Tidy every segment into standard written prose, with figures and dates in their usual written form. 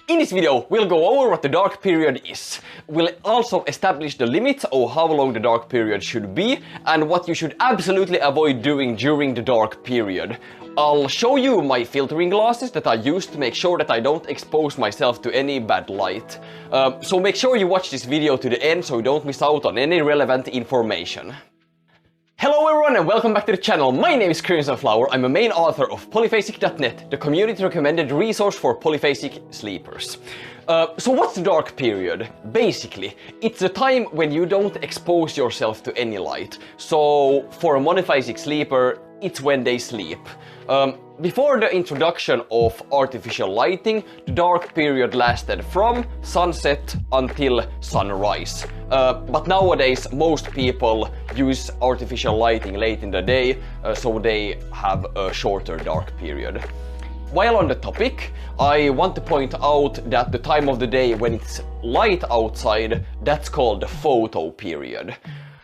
In this video, we'll go over what the dark period is. We'll also establish the limits of how long the dark period should be and what you should absolutely avoid doing during the dark period. I'll show you my filtering glasses that I use to make sure that I don't expose myself to any bad light. So make sure you watch this video to the end so you don't miss out on any relevant information. Hello everyone and welcome back to the channel. My name is Crimson Flower. I'm a main author of Polyphasic.net, the community recommended resource for polyphasic sleepers. So what's the dark period? Basically, it's the time when you don't expose yourself to any light. So for a monophasic sleeper, it's when they sleep. Before the introduction of artificial lighting, the dark period lasted from sunset until sunrise. But nowadays, most people use artificial lighting late in the day, so they have a shorter dark period. While on the topic, I want to point out that the time of the day when it's light outside, that's called the photo period.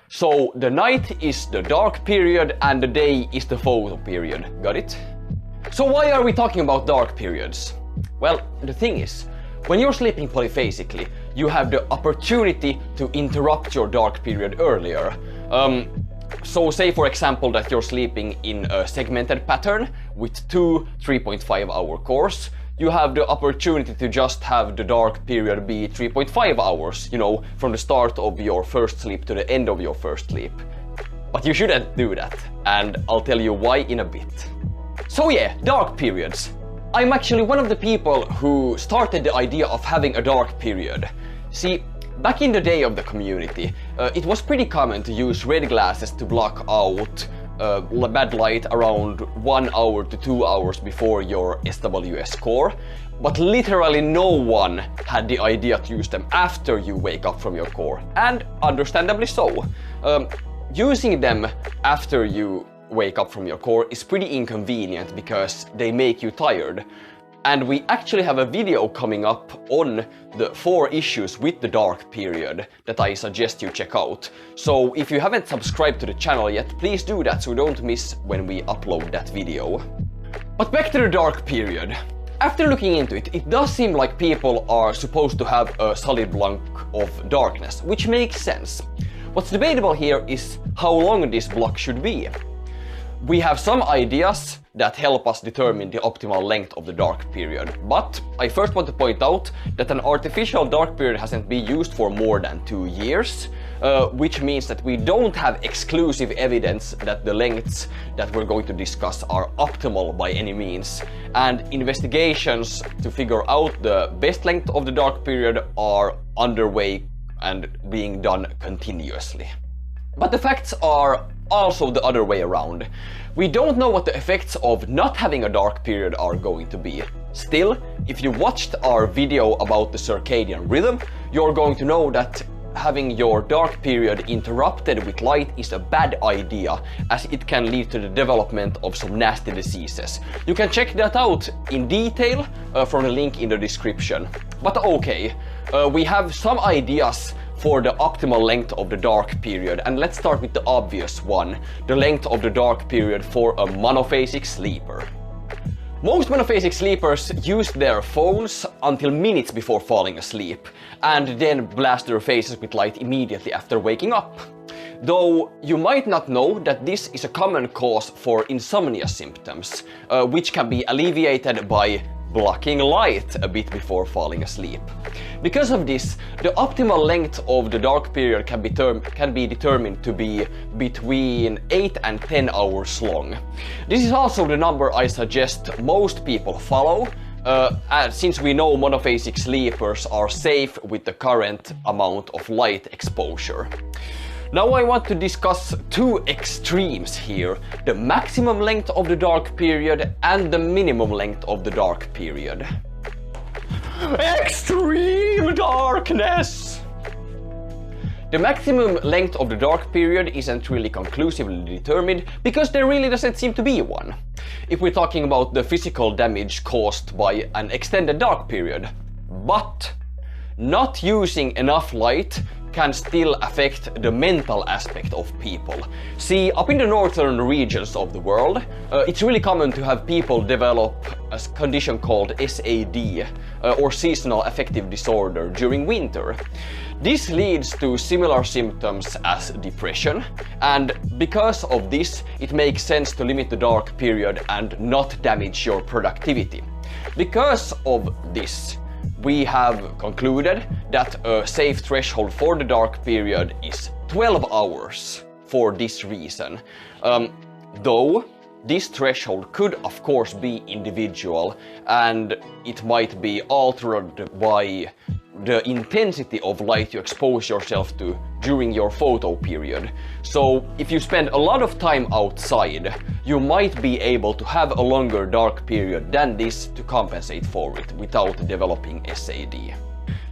So the night is the dark period and the day is the photo period. Got it? So why are we talking about dark periods? Well, the thing is, when you're sleeping polyphasically, you have the opportunity to interrupt your dark period earlier. So say for example that you're sleeping in a segmented pattern with two 3.5 hour cores. You have the opportunity to just have the dark period be 3.5 hours, you know, from the start of your first sleep to the end of your first sleep. But you shouldn't do that, and I'll tell you why in a bit. So yeah, dark periods. I'm actually one of the people who started the idea of having a dark period. See, back in the day of the community, it was pretty common to use red glasses to block out bad light around 1 hour to 2 hours before your SWS core, but literally no one had the idea to use them after you wake up from your core, and understandably so. Using them after you wake up from your core is pretty inconvenient because they make you tired. And we actually have a video coming up on the 4 issues with the dark period that I suggest you check out. So if you haven't subscribed to the channel yet, please do that so you don't miss when we upload that video. But back to the dark period. After looking into it, it does seem like people are supposed to have a solid block of darkness, which makes sense. What's debatable here is how long this block should be. We have some ideas that help us determine the optimal length of the dark period, but I first want to point out that an artificial dark period hasn't been used for more than 2 years, which means that we don't have exclusive evidence that the lengths that we're going to discuss are optimal by any means, and investigations to figure out the best length of the dark period are underway and being done continuously. But the facts are also the other way around. We don't know what the effects of not having a dark period are going to be. Still, if you watched our video about the circadian rhythm, you're going to know that having your dark period interrupted with light is a bad idea, as it can lead to the development of some nasty diseases. You can check that out in detail from the link in the description. But okay, we have some ideas for the optimal length of the dark period, and let's start with the obvious one, the length of the dark period for a monophasic sleeper. Most monophasic sleepers use their phones until minutes before falling asleep, and then blast their faces with light immediately after waking up. Though you might not know that this is a common cause for insomnia symptoms, which can be alleviated by blocking light a bit before falling asleep. Because of this, the optimal length of the dark period can be determined to be between 8 and 10 hours long. This is also the number I suggest most people follow, since we know monophasic sleepers are safe with the current amount of light exposure. Now I want to discuss 2 extremes here, the maximum length of the dark period and the minimum length of the dark period. Extreme darkness! The maximum length of the dark period isn't really conclusively determined because there really doesn't seem to be one. If we're talking about the physical damage caused by an extended dark period. But not using enough light can still affect the mental aspect of people. See, up in the northern regions of the world, it's really common to have people develop a condition called SAD, or seasonal affective disorder, during winter. This leads to similar symptoms as depression, and because of this, it makes sense to limit the dark period and not damage your productivity. Because of this, we have concluded that a safe threshold for the dark period is 12 hours for this reason. Though this threshold could of course be individual, and it might be altered by the intensity of light you expose yourself to during your photo period. So if you spend a lot of time outside, you might be able to have a longer dark period than this to compensate for it without developing SAD.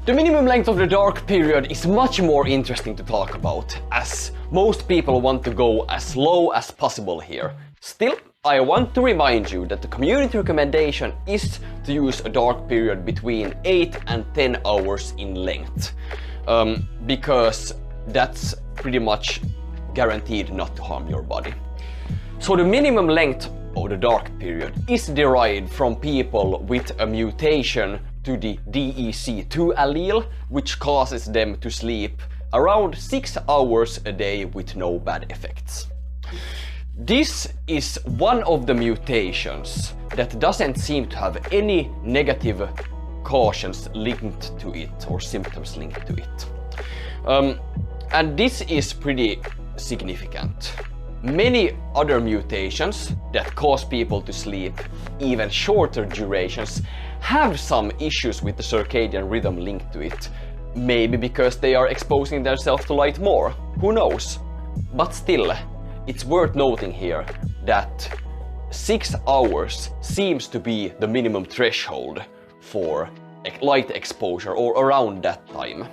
The minimum length of the dark period is much more interesting to talk about, as most people want to go as low as possible here. Still, I want to remind you that the community recommendation is to use a dark period between 8 and 10 hours in length, because that's pretty much guaranteed not to harm your body. So the minimum length of the dark period is derived from people with a mutation to the DEC2 allele, which causes them to sleep around 6 hours a day with no bad effects. This is one of the mutations that doesn't seem to have any negative cautions linked to it or symptoms linked to it. And this is pretty significant. Many other mutations that cause people to sleep even shorter durations have some issues with the circadian rhythm linked to it. Maybe because they are exposing themselves to light more, who knows? But still, it's worth noting here that 6 hours seems to be the minimum threshold for light exposure, or around that time,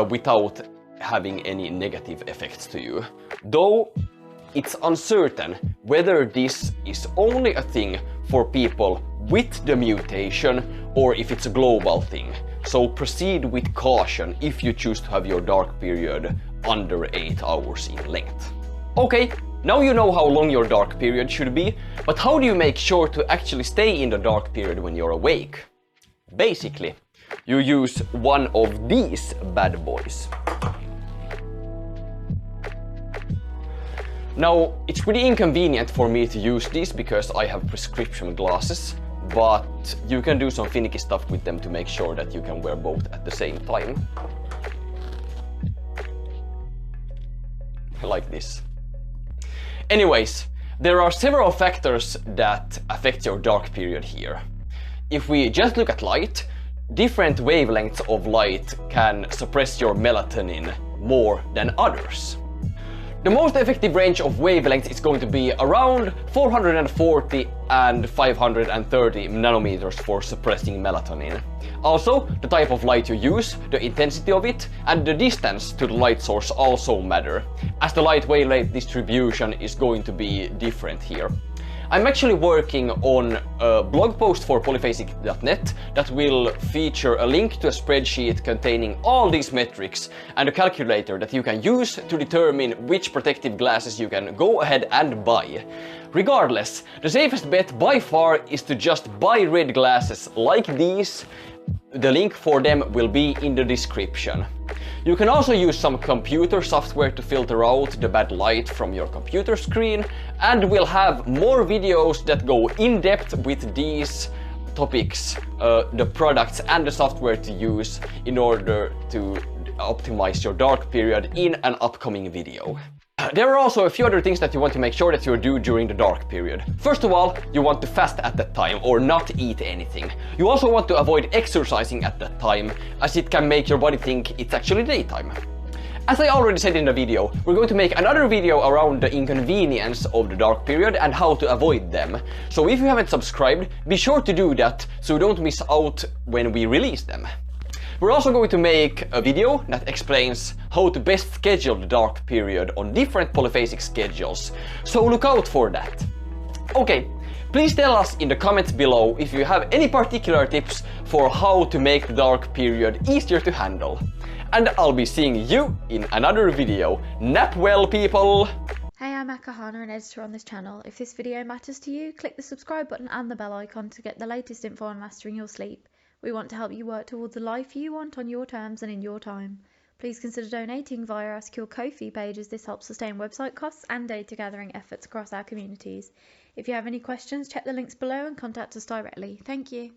without having any negative effects to you. Though it's uncertain whether this is only a thing for people with the mutation or if it's a global thing. So proceed with caution if you choose to have your dark period under 8 hours in length. Okay, now you know how long your dark period should be, but how do you make sure to actually stay in the dark period when you're awake? Basically, you use one of these bad boys. Now, it's pretty inconvenient for me to use these because I have prescription glasses, but you can do some finicky stuff with them to make sure that you can wear both at the same time. Like this. Anyways, there are several factors that affect your dark period here. If we just look at light, different wavelengths of light can suppress your melatonin more than others. The most effective range of wavelengths is going to be around 440 and 530 nanometers for suppressing melatonin. Also, the type of light you use, the intensity of it, and the distance to the light source also matter, as the light wavelength distribution is going to be different here. I'm actually working on a blog post for polyphasic.net that will feature a link to a spreadsheet containing all these metrics and a calculator that you can use to determine which protective glasses you can go ahead and buy. Regardless, the safest bet by far is to just buy red glasses like these. The link for them will be in the description. You can also use some computer software to filter out the bad light from your computer screen, and we'll have more videos that go in depth with these topics, the products and the software to use in order to optimize your dark period in an upcoming video. There are also a few other things that you want to make sure that you do during the dark period. First of all, you want to fast at that time or not eat anything. You also want to avoid exercising at that time, as it can make your body think it's actually daytime. As I already said in the video, we're going to make another video around the inconvenience of the dark period and how to avoid them. So if you haven't subscribed, be sure to do that so you don't miss out when we release them. We're also going to make a video that explains how to best schedule the dark period on different polyphasic schedules, so look out for that. Okay, Please tell us in the comments below if you have any particular tips for how to make the dark period easier to handle. And I'll be seeing you in another video. Nap well, people! Hey, I'm Akahana, an editor on this channel. If this video matters to you, click the subscribe button and the bell icon to get the latest info on mastering your sleep. We want to help you work towards the life you want on your terms and in your time. Please consider donating via our secure Ko-fi page, as this helps sustain website costs and data gathering efforts across our communities. If you have any questions, check the links below and contact us directly. Thank you.